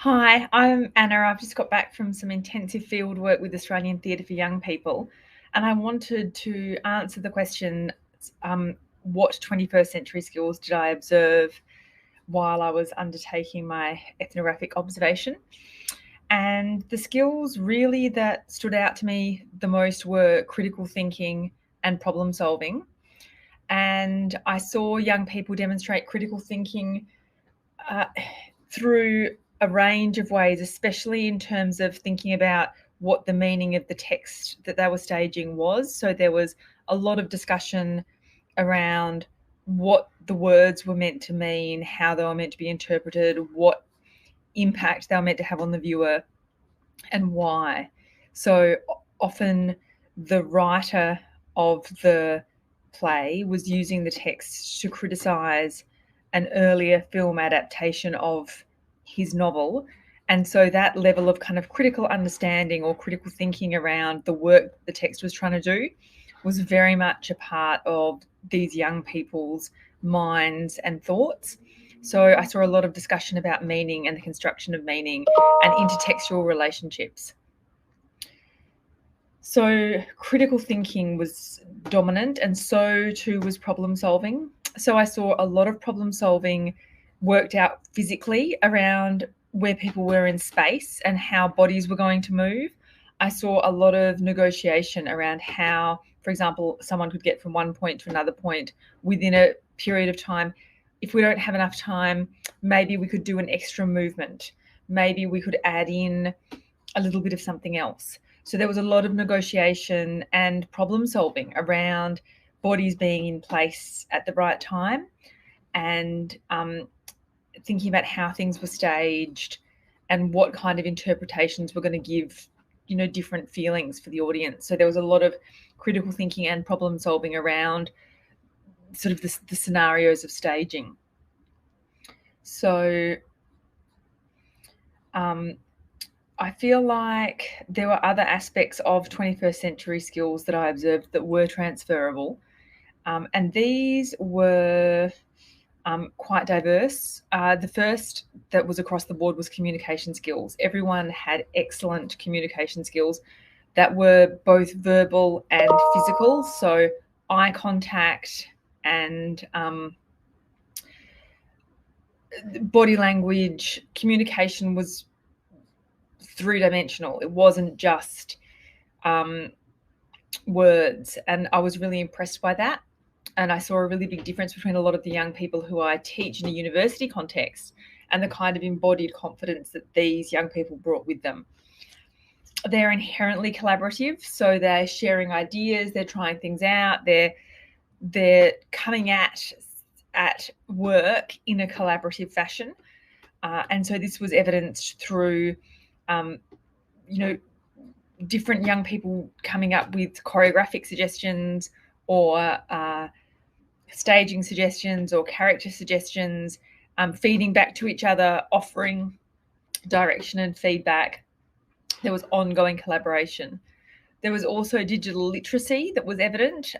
Hi, I'm Anna. I've just got back from some intensive field work with Australian Theatre for Young People, and I wanted to answer the question, what 21st century skills did I observe while I was undertaking my ethnographic observation? And the skills really that stood out to me the most were critical thinking and problem solving. And I saw young people demonstrate critical thinking uh, through a range of ways, especially in terms of thinking about what the meaning of the text that they were staging was. So there was a lot of discussion around what the words were meant to mean, how they were meant to be interpreted, what impact they were meant to have on the viewer, and why. So often the writer of the play was using the text to criticize an earlier film adaptation of his novel. And so that level of kind of critical understanding or critical thinking around the work the text was trying to do was very much a part of these young people's minds and thoughts. So I saw a lot of discussion about meaning and the construction of meaning and intertextual relationships. So critical thinking was dominant, and so too was problem solving. So I saw a lot of problem solving worked out physically around where people were in space and how bodies were going to move. I saw a lot of negotiation around how, for example, someone could get from one point to another point within a period of time. If we don't have enough time, maybe we could do an extra movement. Maybe we could add in a little bit of something else. So there was a lot of negotiation and problem solving around bodies being in place at the right time, and thinking about how things were staged and what kind of interpretations were going to give, different feelings for the audience. So there was a lot of critical thinking and problem solving around sort of the scenarios of staging. So I feel like there were other aspects of 21st century skills that I observed that were transferable. And these were quite diverse. The first that was across the board was communication skills. Everyone had excellent communication skills that were both verbal and physical. So eye contact and body language, communication was three-dimensional. It wasn't just words, and I was really impressed by that. And I saw a really big difference between a lot of the young people who I teach in a university context and the kind of embodied confidence that these young people brought with them. They're inherently collaborative, so they're sharing ideas, they're trying things out, they're coming at work in a collaborative fashion. And so this was evidenced through different young people coming up with choreographic suggestions or staging suggestions or character suggestions, feeding back to each other, offering direction and feedback. There was ongoing collaboration. There was also digital literacy that was evident.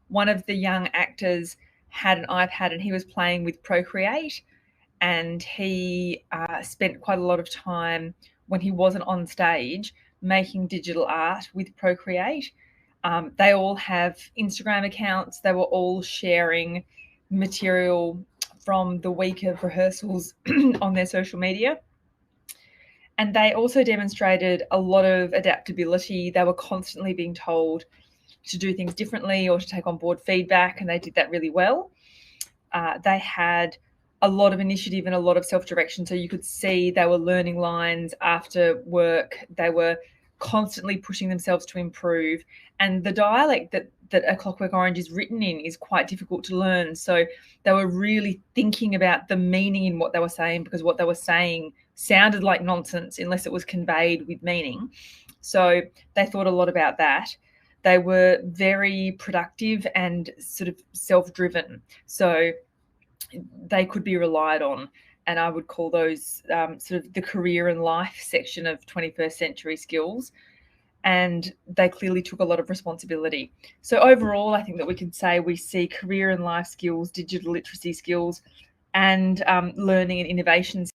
One of the young actors had an iPad and he was playing with Procreate, and he spent quite a lot of time when he wasn't on stage making digital art with Procreate. They all have Instagram accounts. They were all sharing material from the week of rehearsals on their social media. And they also demonstrated a lot of adaptability. They were constantly being told to do things differently or to take on board feedback, and they did that really well. They had a lot of initiative and a lot of self-direction. So you could see they were learning lines after work. They were constantly pushing themselves to improve. And the dialect that A Clockwork Orange is written in is quite difficult to learn. So they were really thinking about the meaning in what they were saying, because what they were saying sounded like nonsense unless it was conveyed with meaning. So they thought a lot about that. They were very productive and sort of self-driven. So they could be relied on. And I would call those sort of the career and life section of 21st century skills. And they clearly took a lot of responsibility. So overall, I think that we can say we see career and life skills, digital literacy skills, and learning and innovation